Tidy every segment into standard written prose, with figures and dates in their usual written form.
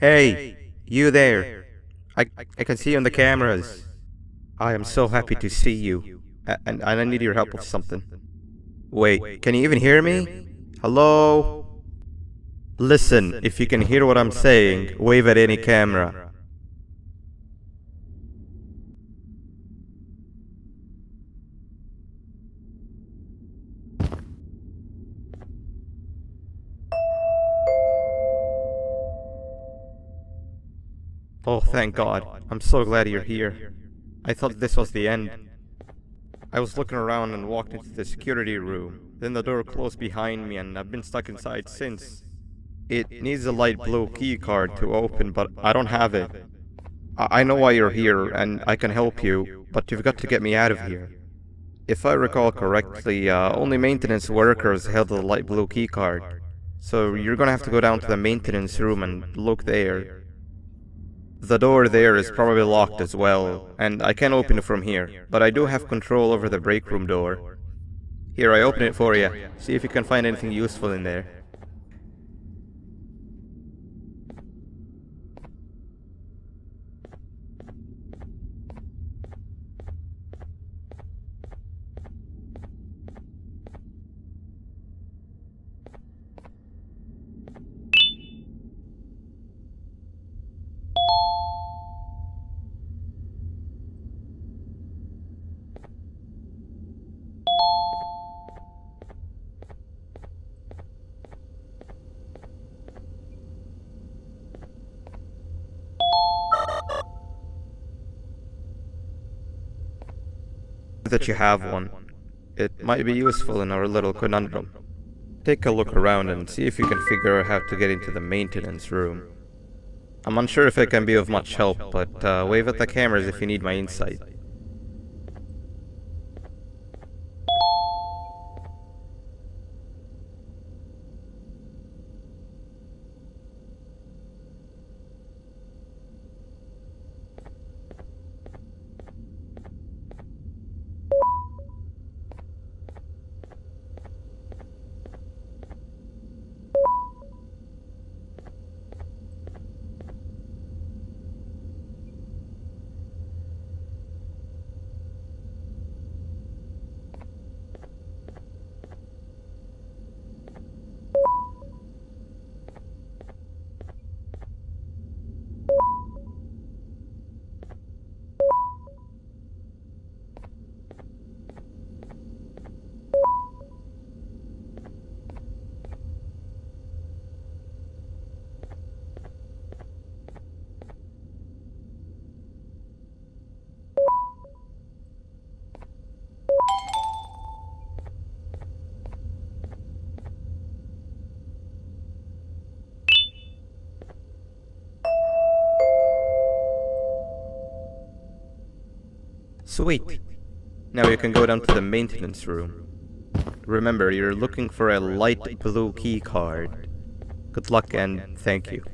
Hey, you there. I can see you on the cameras. I am so happy to see you. And I need your help with something. Wait, can you even hear me? Hello? Listen, if you can hear what I'm saying, wave at any camera. Oh, thank God. I'm so glad you're here. I thought this was the end. I was looking around and walked into the security room. Then the door closed behind me and I've been stuck inside since. It needs a light blue key card to open, but I don't have it. I know why you're here and I can help you, but you've got to get me out of here. If I recall correctly, only maintenance workers held the light blue key card. So you're gonna have to go down to the maintenance room and look there. The door there is probably locked as well, and I can't open it from here, but I do have control over the break room door. Here, I open it for you. See if you can find anything useful in there. That you have one. It might be useful in our little conundrum. Take a look around and see if you can figure out how to get into the maintenance room. I'm unsure if it can be of much help, but wave at the cameras if you need my insight. Sweet. Now you can go down to the maintenance room. Remember, you're looking for a light blue key card. Good luck and thank you.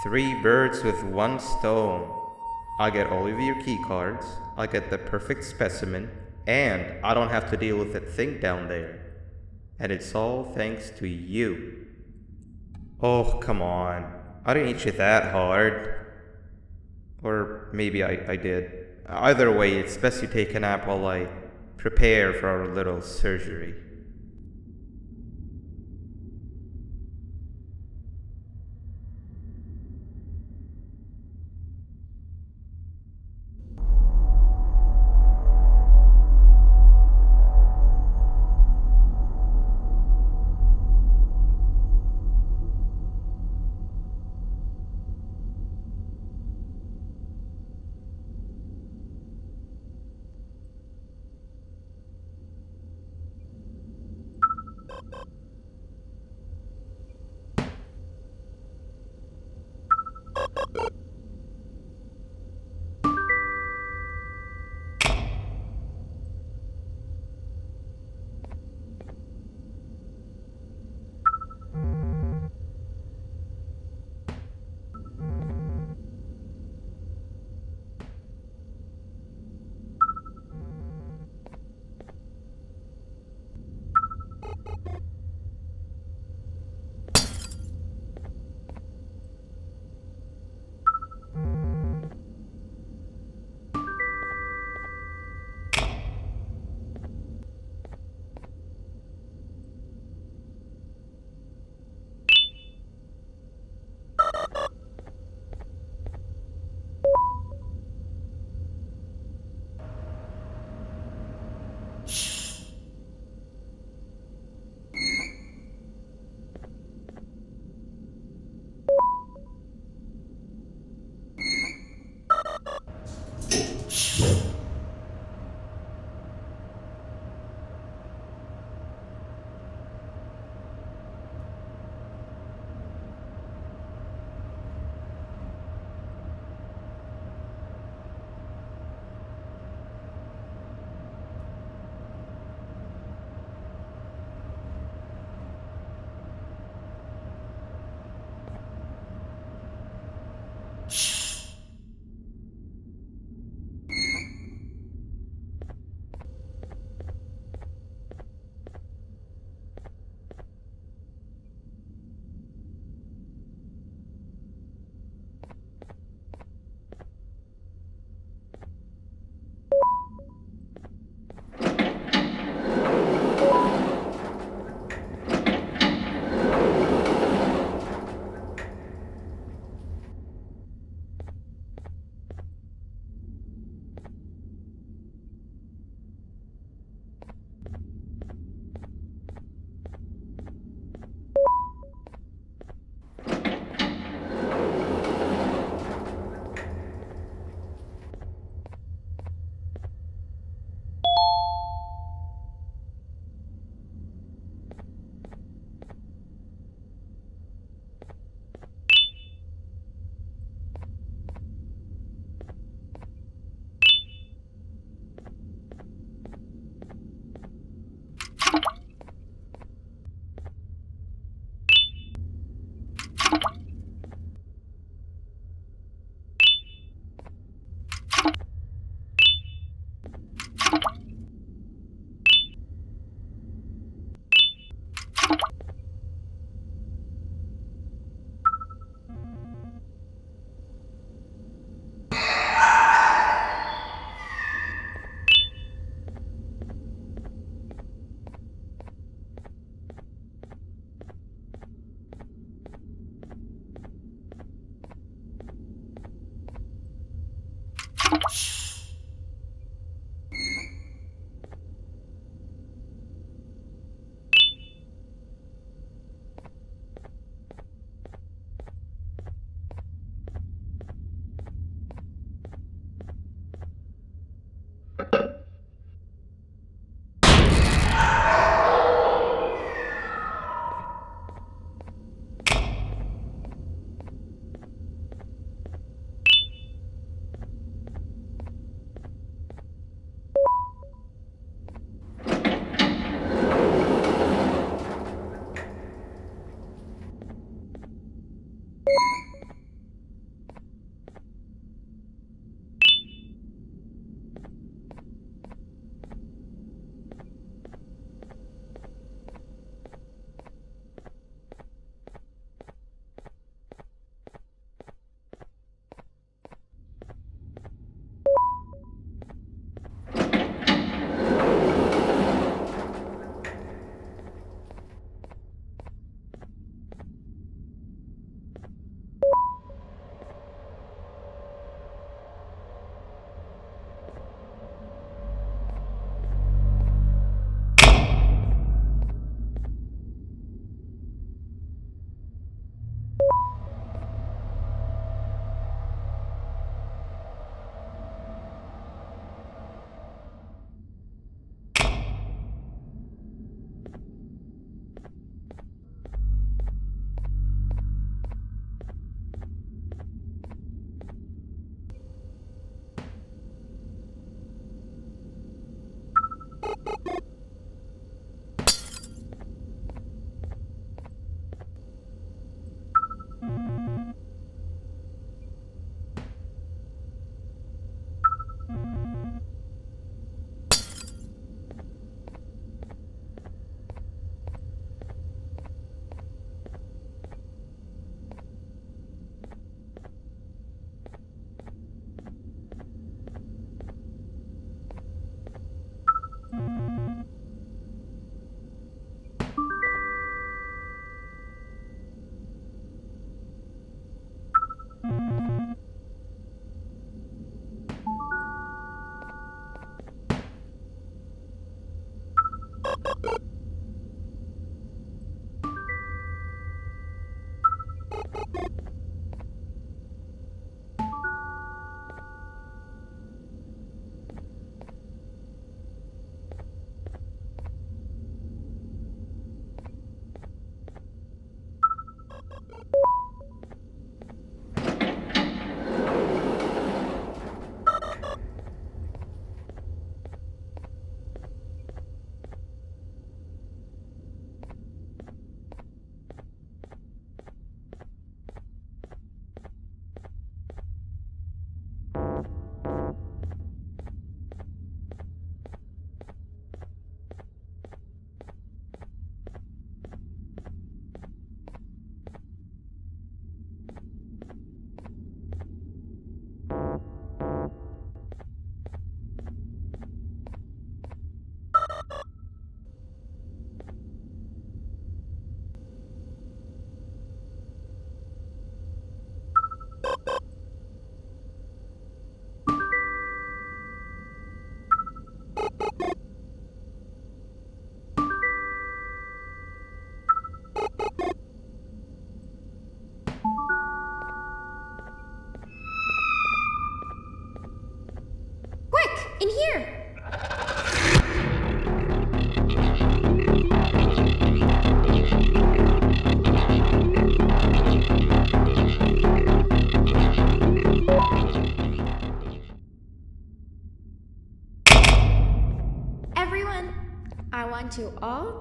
Three birds with one stone. I get all of your key cards, I get the perfect specimen, and I don't have to deal with that thing down there. And it's all thanks to you. Oh, come on. I didn't hit you that hard. Or maybe I did. Either way, it's best you take a nap while I prepare for our little surgery.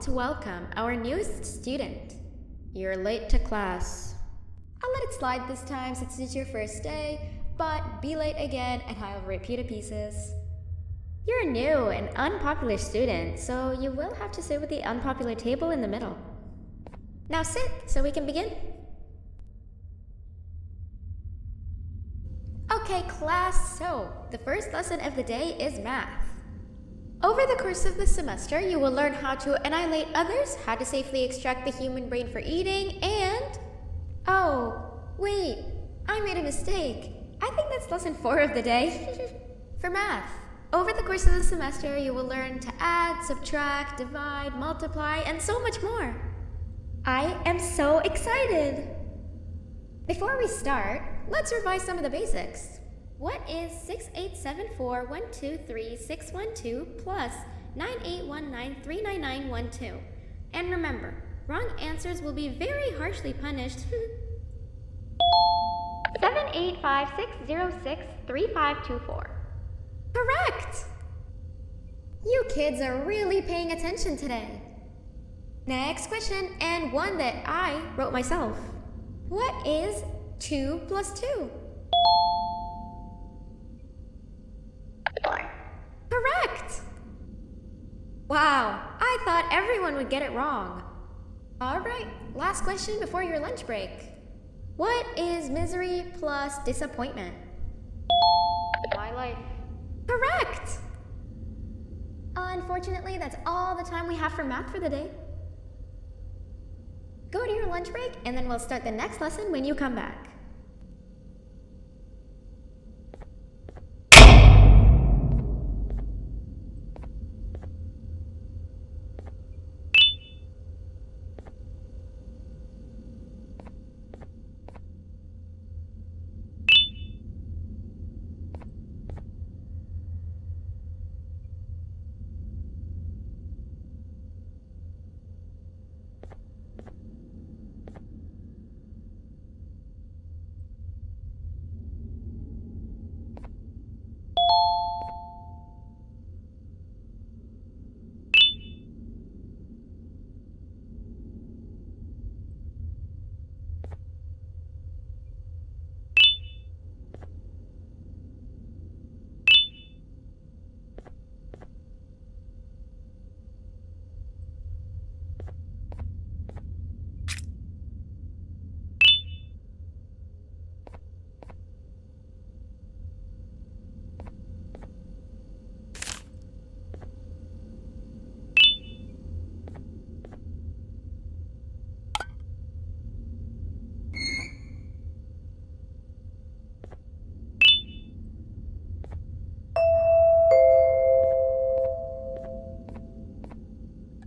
to welcome our newest student. You're late to class. I'll let it slide this time since it's your first day, but be late again and I'll rip you to pieces. You're a new and unpopular student, so you will have to sit with the unpopular table in the middle. Now sit so we can begin. Okay, class, so the first lesson of the day is math. Over the course of the semester, you will learn how to annihilate others, how to safely extract the human brain for eating, and... Oh, wait, I made a mistake. I think that's lesson 4 of the day. For math, over the course of the semester, you will learn to add, subtract, divide, multiply, and so much more. I am so excited! Before we start, let's revise some of the basics. What is 6874123612 plus 9819399912? And remember, wrong answers will be very harshly punished. 785-606-3524. Correct! You kids are really paying attention today. Next question, and one that I wrote myself. What is 2 plus 2? 4. Correct! Wow, I thought everyone would get it wrong. Alright, last question before your lunch break. What is misery plus disappointment? My life. Correct! Unfortunately, that's all the time we have for math for the day. Go to your lunch break, and then we'll start the next lesson when you come back.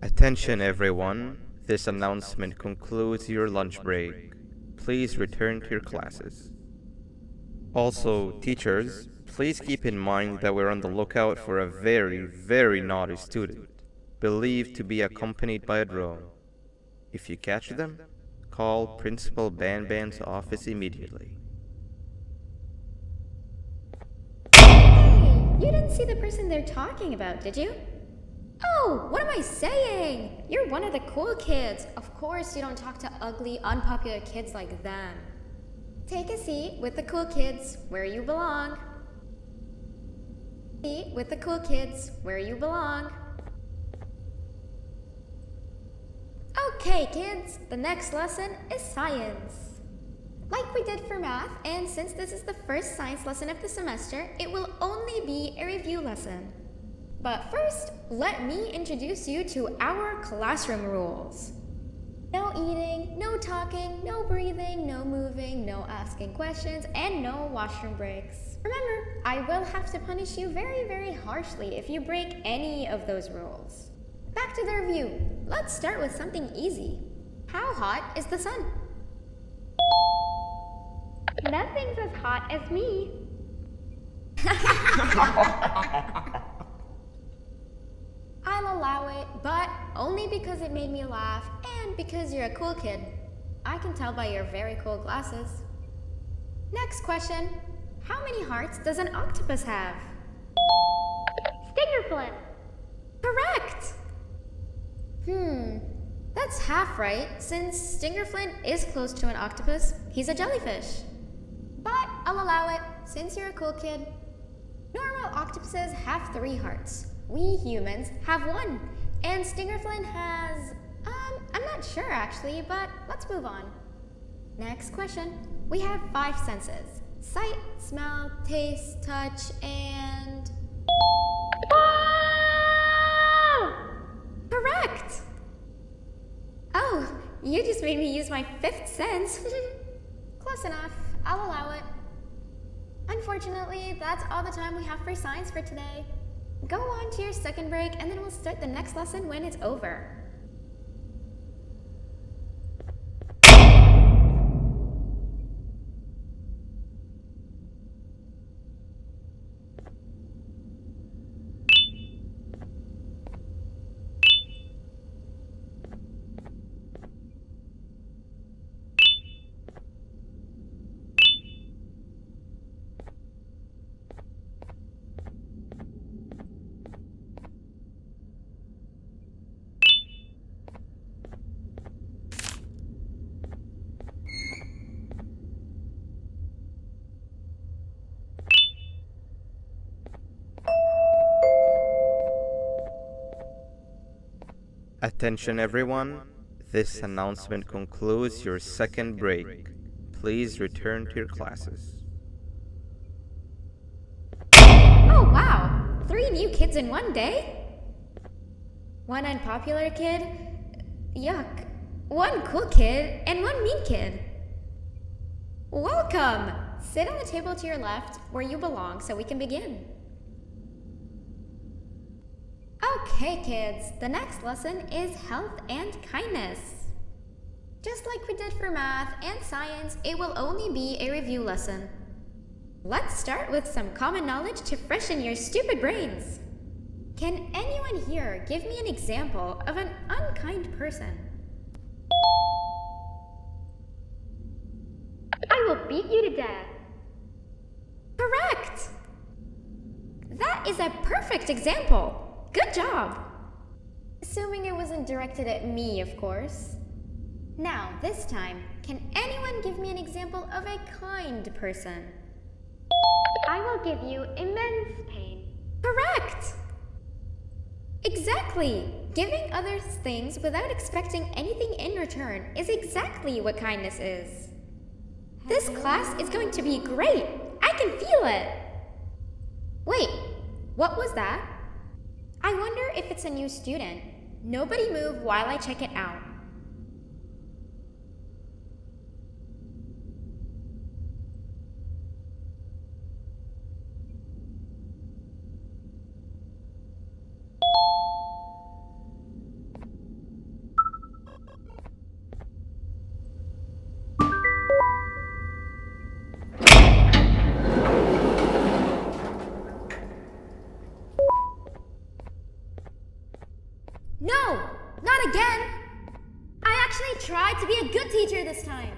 Attention everyone, this announcement concludes your lunch break. Please return to your classes. Also, teachers, please keep in mind that we're on the lookout for a very naughty student, believed to be accompanied by a drone. If you catch them, call Principal Banban's office immediately. Hey, you didn't see the person they're talking about, did you? Oh, what am I saying? You're one of the cool kids. Of course you don't talk to ugly, unpopular kids like them. Take a seat with the cool kids where you belong. Seat with the cool kids where you belong. Okay, kids, the next lesson is science. Like we did for math, and since this is the first science lesson of the semester, it will only be a review lesson. But first, let me introduce you to our classroom rules. No eating, no talking, no breathing, no moving, no asking questions, and no washroom breaks. Remember, I will have to punish you very harshly if you break any of those rules. Back to the review. Let's start with something easy. How hot is the sun? Nothing's as hot as me. I'll allow it, but only because it made me laugh and because you're a cool kid. I can tell by your very cool glasses. Next question. How many hearts does an octopus have? Stinger flip. Correct! That's half right, since Stingerflint is close to an octopus. He's a jellyfish. But I'll allow it, since you're a cool kid. Normal octopuses have 3 hearts. We humans have 1. And Stingerflint has... I'm not sure actually, but let's move on. Next question. We have 5 senses. Sight, smell, taste, touch, and... Correct! Oh, you just made me use my 5th sense. Close enough. I'll allow it. Unfortunately, that's all the time we have for science for today. Go on to your second break, and then we'll start the next lesson when it's over. Attention everyone, this announcement concludes your second break. Please return to your classes. Oh wow! 3 new kids in one day? 1 unpopular kid? Yuck. 1 cool kid and 1 mean kid. Welcome! Sit on the table to your left where you belong so we can begin. Okay, kids, the next lesson is health and kindness. Just like we did for math and science, it will only be a review lesson. Let's start with some common knowledge to freshen your stupid brains. Can anyone here give me an example of an unkind person? I will beat you to death. Correct! That is a perfect example. Good job! Assuming it wasn't directed at me, of course. Now, this time, can anyone give me an example of a kind person? I will give you immense pain. Correct! Exactly! Giving others things without expecting anything in return is exactly what kindness is. This class is going to be great! I can feel it! Wait, what was that? I wonder if it's a new student. Nobody move while I check it out. No! Not again! I actually tried to be a good teacher this time.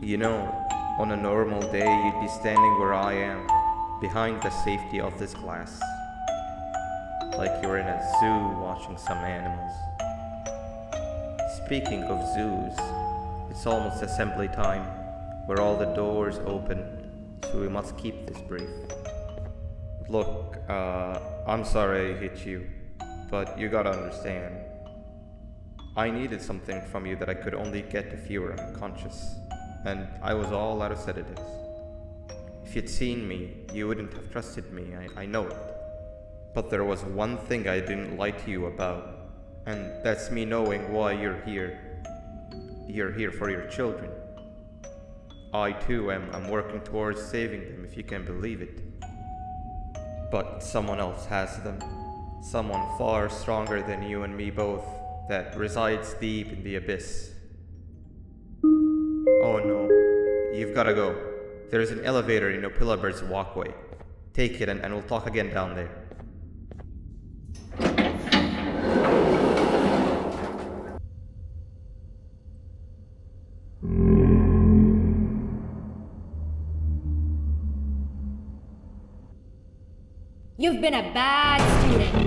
You know, on a normal day, you'd be standing where I am, behind the safety of this glass. Like you're in a zoo watching some animals. Speaking of zoos, it's almost assembly time, where all the doors open, so we must keep this brief. Look, I'm sorry I hit you, but you gotta understand. I needed something from you that I could only get if you were unconscious, and I was all out of sedatives. If you'd seen me, you wouldn't have trusted me, I know it. But there was one thing I didn't lie to you about, and that's me knowing why you're here. You're here for your children. I too am working towards saving them, if you can believe it. But someone else has them. Someone far stronger than you and me both, that resides deep in the abyss. Oh no, you've gotta go. There's an elevator in Opillabird's walkway. Take it and we'll talk again down there. You've been a bad student.